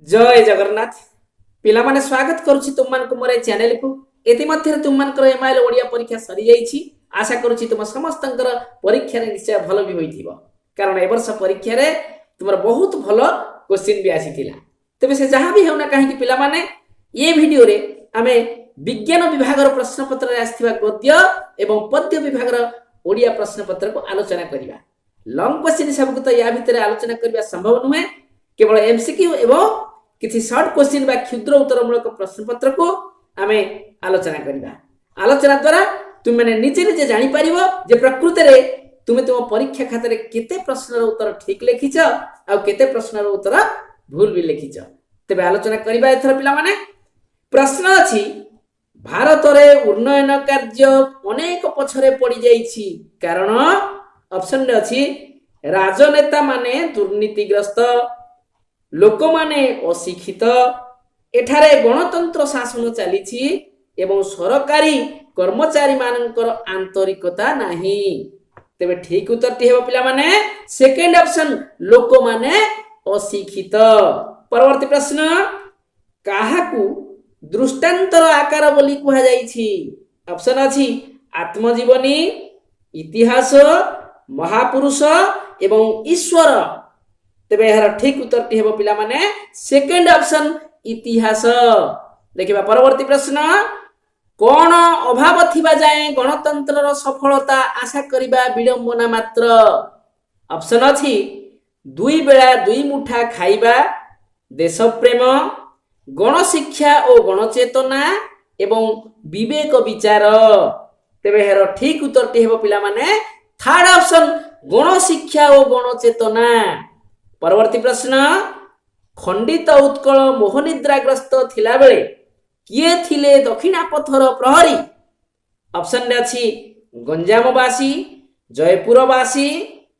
जय जगन्नाथ पिला माने स्वागत करुछि तुम मान को मोरे चैनल को एति मध्य तुम मान कर एमआईएल ओडिया परीक्षा सरी जाईछि। आशा करुछि तुम समस्तंकर परीक्षा रे निश्चय भलो भी होइथिबो कारण ए वर्ष परीक्षा रे तुमर बहुत भलो क्वेश्चन भी आसीथिला। तबे से जहां भी हेउना काहे कि पिला माने ये वीडियो रे आमे विज्ञान विभाग रो प्रश्न पत्र रे आस्थिबा गद्य एवं पद्य विभाग रो ओडिया प्रश्न पत्र को आलोचना करिबा। लॉन्ग क्वेश्चन सब को तो या भीतर आलोचना करबा संभव नुहे, केवल एमसीक्यू एवं किसी शॉर्ट क्वेश्चन बा क्षुद्र उत्तरमूलक प्रश्न पत्र को आमे आलोचना करिबा। आलोचना द्वारा तुम माने निजे निजे जानि परिबो जे प्रकृत रे तुमे तुम परीक्षा खातिर केते प्रश्नर उत्तर ठीक लिखिछ आ केते प्रश्नर उत्तर भूल भी लिखिछ। तबे आलोचना करिबा एथर पिला माने प्रश्न अछि भारत रे उन्नयन कार्य अनेक पछरे पड़ी जाईछि कारण ऑप्शन रे अछि राजनेता माने दुर्नीतिग्रस्त, लोक माने अशिक्षित, एठारे गणतंत्र शासन चलीछि एवं सरकारी कर्मचारी मानकर आंतरिकता नाही। तेबे ठीक उत्तरटी हेबो पिला माने सेकंड ऑप्शन लोक माने अशिक्षित। परवर्ती प्रश्न काहाकू दृष्टांतर आकार बोली कुहा जाईछि? ऑप्शन अछि आत्मजीवनी, इतिहास, महापुरुष एवं ईश्वर। तेबे यार ठीक उत्तरटी हेबो पिला माने सेकंड ऑप्शन इतिहास। देखिबा परवर्ती प्रश्न कोन अभाव थिबा जाए गणतंत्रर सफलता आशा करिबा विडंबना मात्र? ऑप्शन अछि दुई बेला दुई मुठा खाइबा, देश प्रेम, गण शिक्षा और गणचेतना एवं विवेक विचार। तेबे यार ठीक उत्तरटी हेबो पिला माने थर्ड ऑप्शन गण शिक्षा और गणचेतना। परवर्ती प्रश्न खंडित उत्कल मोहनिद्राग्रस्त थिला बेले किए थिले दक्षिणापथर प्रहरी? ऑप्शन रे अछि गंजामवासी, जयपुरवासी,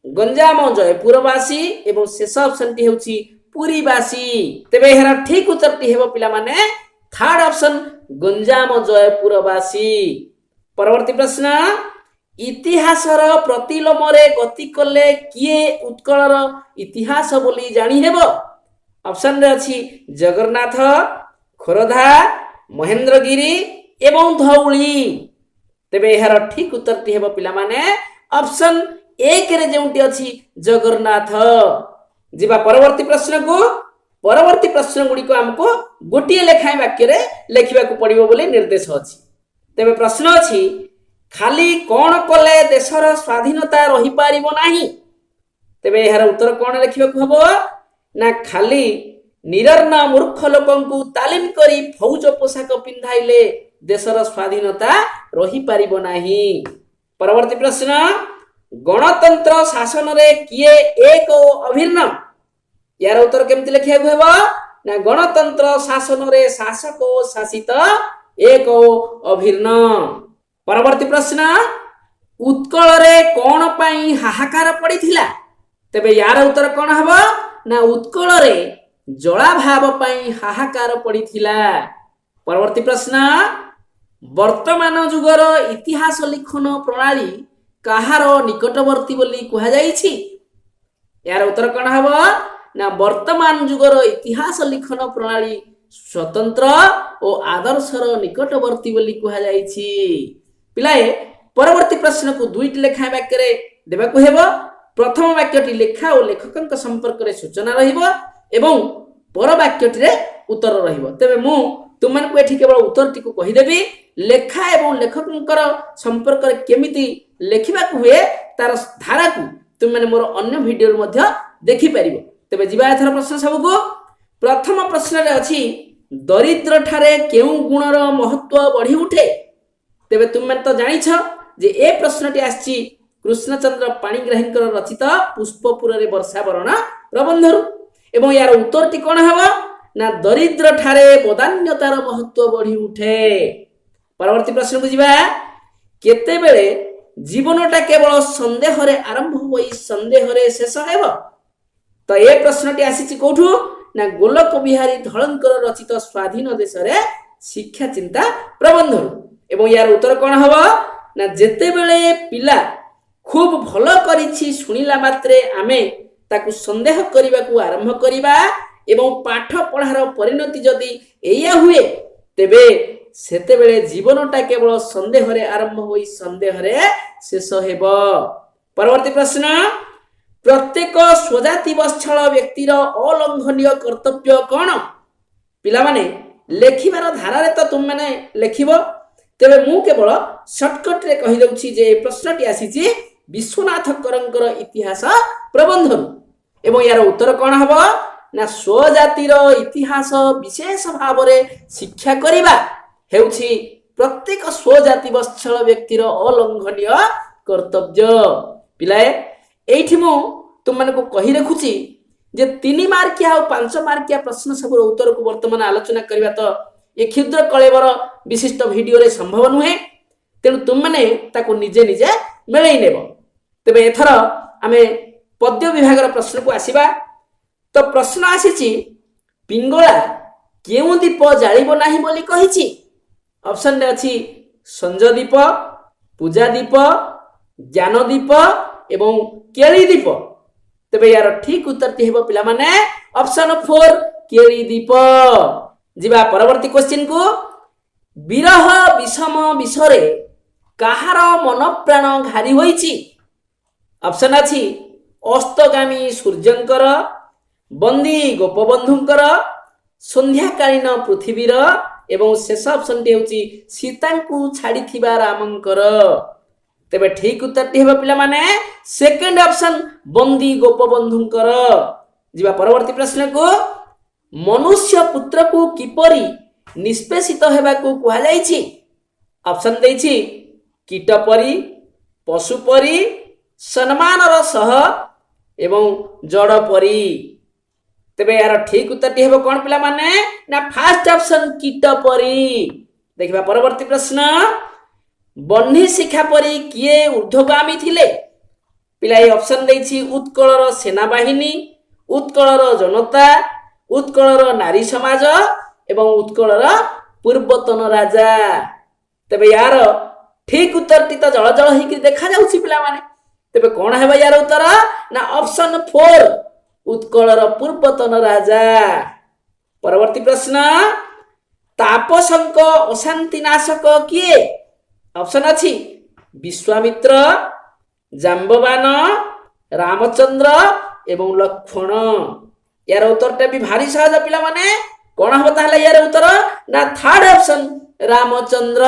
गंजाम जयपुरवासी एवं शेष ऑप्शन टी हेउछि पुरीवासी। तेबे हेरा ठीक उत्तरटी हेबो पिला माने थर्ड ऑप्शन गंजाम जयपुरवासी। परवर्ती प्रश्न इतिहासर प्रतिलोमरे गति कले किए उत्कलर इतिहास बोली जानी हेबो? ऑप्शन रे अछि जगन्नाथ, खोरधा, महेंद्रगिरी एवं धौली। तेबे यार ठीक उत्तरटी हेबो पिला माने ऑप्शन एक रे जेउंटी अछि जगन्नाथ। जिबा परवर्ती प्रश्न को परवर्ती प्रश्न गुडी को हमको गोटिए लेखाय वाक्य रे लेखिबा को पड़िबो बोली निर्देश अछि। तेबे प्रश्न अछि खाली कोन कले देशर स्वाधीनता रही पारिबो नाही? तेबे यार उत्तर कोन लिखिबा को हबो ना खाली निरर्ण मूर्ख लोकंकु तालीम करी फौज पोशाक पिंधाइले देशर स्वाधीनता रही पारिबो नाही। परवर्ती प्रश्न गणतंत्र शासन रे किए एक अभिन्न? यार उत्तर केमति लिखिया को हेबो ना गणतंत्र शासन रे शासक शासित एक अभिन्न। परवर्ती प्रश्न उत्कल रे कोन पई हाहाकार पड़िथिला? तेबे यार उत्तर कोन हबो ना उत्कल रे जला भाव पई हाहाकार पड़िथिला। परवर्ती प्रश्न वर्तमान जुगर इतिहास लिखन प्रणाली काहार निकटवर्ती बोली कुहा जाईछि? यार उत्तर कोन हबो ना वर्तमान जुगर इतिहास लिखन प्रणाली स्वतंत्र और आदर्शर निकटवर्ती बोली कुहा जाईछि। पिलाए परवर्ती प्रश्न को दुईटी लेखा वाक्य रे देबा को हेबो। प्रथम वाक्यटी लेखा और लेखकक संपर्क रे सूचना रहिबो एवं पर वाक्यटी रे उत्तर रहिबो। तबे मु तुम मान को एठी केवल उत्तरटी को कहि देबी, लेखा एवं लेखककर संपर्क रे केमिति लेखिबा को हुए तार धारा को तुम माने मोर अन्य वीडियो मध्ये देखि परिबो। तबे जिबा एथर प्रश्न सब को प्रथम प्रश्न रे अछि दरिद्र ठारे केउ गुणर महत्व बढ़ी उठे? तेबे तुम मान तो जानिछ जे ए प्रश्नटी आछि कृष्णचंद्र पाणिग्राहींकर रचित पुष्पपुर रे वर्षा वर्ण प्रबंधरु एवं यार उत्तरटी कोन हबो ना दरिद्र ठारे बदान्यतार महत्व बढ़ी उठे। परवर्ती प्रश्न को जिबा केते बेले जीवनटा केवल संदेह रे आरंभ होई संदेह रे शेष हेबो? तो ए प्रश्नटी आसीछि कोठु ना गोलक बिहारी धळंकर रचित स्वाधीन देश रे शिक्षा चिंता प्रबंधरु एवं यार उत्तर कोन हबो ना जेते बेले पिला खूब भलो करिछि सुनिला मात्रे आमे ताकू संदेह करिबा को आरंभ करिबा एवं पाठ पढ़ार परिणति जदि एया हुए तेबे सेतेबेले जीवनटा केवल संदेह रे आरंभ होई संदेह रे शेष हेबो। परवर्ती प्रश्न, प्रत्येक स्वजाति वत्सल व्यक्तिर अलंघनीय कर्तव्य कौन? पिला माने लेखिबार धारा रे तो तुम माने लेखिबो, तेबे मु केवल शॉर्टकट रे कहि दउछि जे प्रश्नटी आसीछि विश्वनाथ करंकर इतिहास प्रबंध एवं यार उत्तर कौन हबो ना स्वजातिर इतिहास विशेष भाव रे शिक्षा करिबा हेउछि प्रत्येक स्वजाति वत्सल व्यक्तिर अलंघनीय कर्तव्य। पिलाए एठी मु तुम माने को कहि रखुछि जे 3 मार्किया और 5 मार्किया प्रश्न सब उत्तर को वर्तमान आलोचना करबा तो ये क्षुद्र कलेबर विशिष्ट वीडियो रे संभव नुहे, तेणु तुम माने ताको निजे निजे मेलै नेबो। तेबे एथर आमे पद्य विभाग प्रश्न को आसीबा। तो प्रश्न आसीछि पिंगला केउ दीप जालिबो नाही बोली कहिछि? ऑप्शन रे अछि संजदीप, पूजा दीप, ज्ञान दीप एवं केली दीप। तेबे यार ठीक उत्तर टी हेबो पिला माने ऑप्शन 4 केली दीप। जिबा परवर्ती क्वेश्चन को, विरह विषम विषरे काहार मन प्राण घारी होईछि? ऑप्शन अछि अस्तगामी सूर्यंकर, बंदी गोपबंधुंकर, संध्याकालीन पृथ्वीर एवं शेष ऑप्शन टी होछि सीतांकु छाड़ी थिबा रामंकर। तेबे ठीक उत्तर टी हेबो पिला माने सेकंड ऑप्शन बंदी गोपबंधुंकर। जिबा परवर्ती प्रश्न को, मनुष्य पुत्र को किपरि निष्पेषित हेबा को कुहा जाईछि? ऑप्शन दैछि कीटपरि, पशुपरि, सम्मानर सह एवं जड़परि। तेबे यार ठीक उत्तर टी हेबो कोन पिला माने ना फर्स्ट ऑप्शन कीटपरि। देखिबा परवर्ती प्रश्न, बन्ही शिखा परि किए ऊर्ध्वगामी थिले? पिला ए ऑप्शन दैछि उत्कलर सेनाबाहिनी, उत्कलर जनता, उत्कलर नारी समाज एवं उत्कलर पूर्वतन राजा। तेबे यार ठीक उत्तर टी तो जळ जळ हिकि देखा जाउछि पिला माने। तेबे कोन हेबा यार उत्तर ना ऑप्शन 4 उत्कलर पूर्वतन राजा। परवर्ती प्रश्न, तापसंक अशांति नाशक किए? ऑप्शन अछि विश्वामित्र, जाम्बवान, रामचंद्र एवं लक्ष्मण। यार उत्तरटा भी भारी सहज पिला माने कोन हबो ताहले यार उत्तर ना थर्ड ऑप्शन रामचंद्र।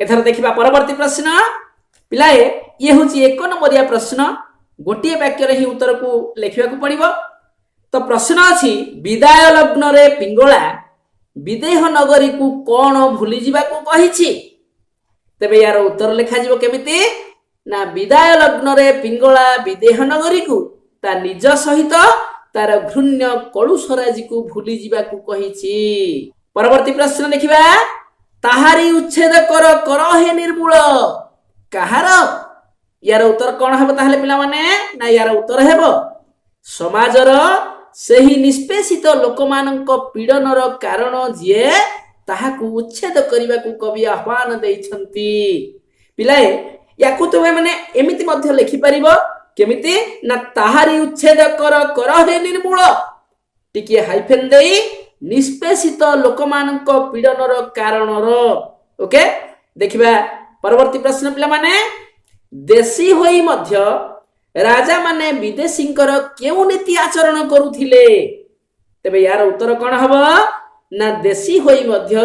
एथर देखिबा परवर्ती प्रश्न। पिलाए ये होची 1 नंबरिया प्रश्न, गोटिए वाक्य रे ही उत्तर को लेखिबा को पड़िबो। तो प्रश्न अछि विदाय लग्न रे पिंगला विदेह नगरी को कोन भूली जिबा को कहिछि? तेबे यार उत्तर लेखा जिवो केमिति ना विदाय लग्न रे पिंगला विदेह नगरी को ता निज सहित तार घृण्य कलुषराजी को भूली जिबा को कहिछि। परवर्ती प्रश्न देखिबा, ताहारी उच्छेद कर हे निर्मूल काहार? यार उत्तर कोन हेबो ताहले पिला माने ना यार उत्तर हेबो समाजर सेही निष्पेषित लोकमानक पीड़नर कारण जिए ताहाकू उच्छेद करबा को कवि आह्वान दैछंती। पिलाए याकू तुमे माने एमिति मध्य लिखि परिबो केमिति ना ताहारी उच्छेद कर हे निर्मूल टिके हाइफेन देई निष्पेषित लोकमानक पीड़नर कारणर। ओके देखिबा परवर्ती प्रश्न पिला माने, देशी होई मध्य राजा माने विदेशींकर केउ नीति आचरण करुथिले? तेबे यार उत्तर कोन हबो ना देशी होई मध्य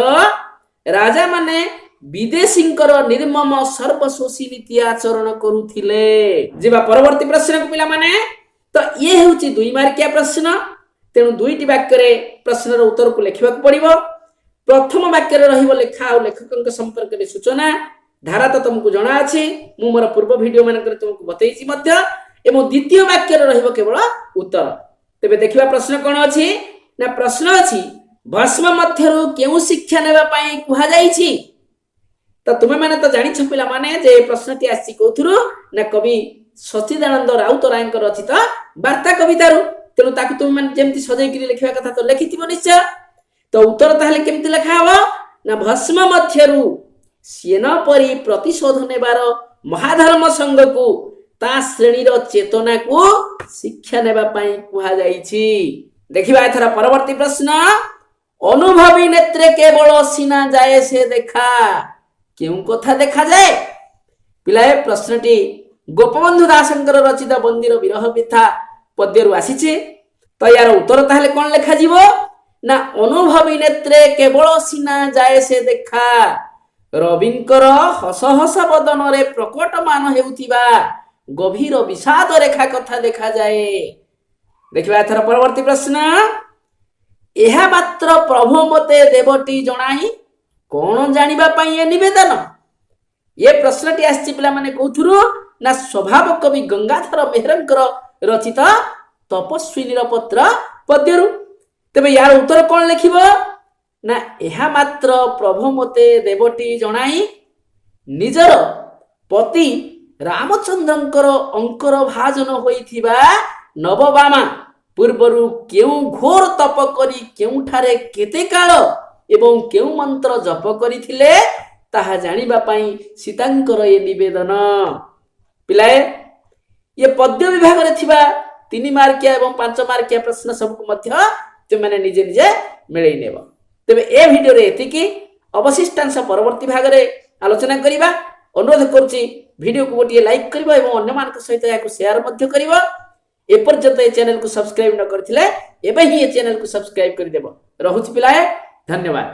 राजा माने विदेशींकर निर्मम सर्वशोषी नीति आचरण करुथिले। जेबा परवर्ती प्रश्न को पिला माने तो ये हेउची 2 मार्किया प्रश्न, तेणु 2टी वाक्य रे प्रश्नर उत्तर को लेखिबा को पड़िबो। प्रथम वाक्य रे रहिबो लेखा और लेखकक संपर्क रे सूचना। धारा तो तुमको जना अछि, मु मोर पूर्व वीडियो मानकर तुमको बतैछि मध्य, एवं द्वितीय वाक्य रे रहिबो केवल उत्तर। तेबे देखिबा प्रश्न कोन अछि ना प्रश्न अछि भस्म मध्यरु केउ शिक्षा नेबा पई कुहा जाईछि? तो तुमे माने तो जानि छ पिला माने जे प्रश्नटी आछि कोथुरु ना कवि सचिदानंद राउतरायंक रचित वार्ता कवितारु, तेणु ताकु तुमे माने जेमति सजै करी लिखिबा कथा तो लिखिथिबो निश्चय। तो उत्तर ताहले केमति लिखा हबो ना भस्म मध्यरु सेन परि प्रतिशोध नेबार महाधर्म संघ को ता श्रेणीर चेतना को शिक्षा नेबा पई कुहा जाईछि। देखिबा एथरा परवर्ती प्रश्न अनुभवी नेत्रे केवल सीना जाए से देखा केउ कथा देखा जाए पिलाए प्रश्नटी गोपबंधु दासंकर रचित बंदीर विरह व्यथा पद्यरु आसीचे तो यार उत्तर ताहले कोन लेखा जीवो ना अनुभवी नेत्रे केवल सीना जाए से देखा रविंकर हस हस बदन रे प्रकटमान हेउथिबा गभीर विषाद रेखा कथा देखा जाए देखिबा एथर परवर्ती प्रश्न एहा मात्र प्रभु मते देवटी जणाई कोन जानिबा पई ए निवेदन ये प्रश्नटी आछि पिला माने कोथुरु ना स्वभाव कवि गंगाधर मेहरंकर रचित तपस्विनीर पत्र पद्यरु तेबे यार उत्तर कोन लिखिबो ना एहा मात्र प्रभु मते देवटी जणाई निजर पति रामचंद्रंकर अंकर भाजन होइथिबा नवबामा पूर्वरु केउ घोर तप करी केउठारे केते काल एवं केउ मंत्र जप करिथिले ताहा जानिबा पई सीतांकर ये निवेदन पिलाए ये पद्य विभाग रे थिबा 3 मार्किया एवं 5 मार्किया प्रश्न सबको मध्य तुमने निजे निजे मिलई नेब तबे ए वीडियो रे एतिकी अवशिष्टांश परवर्ती भाग रे आलोचना करिबा अनुरोध करूची वीडियो को गोटे लाइक करिबा एवं अन्य मान सहित याको शेयर मध्य करिबा एपर्यंत ए चैनल को सब्सक्राइब न करथिले एबे ही ए चैनल को सब्सक्राइब करि देबो रहुची पिलाए धन्यवाद।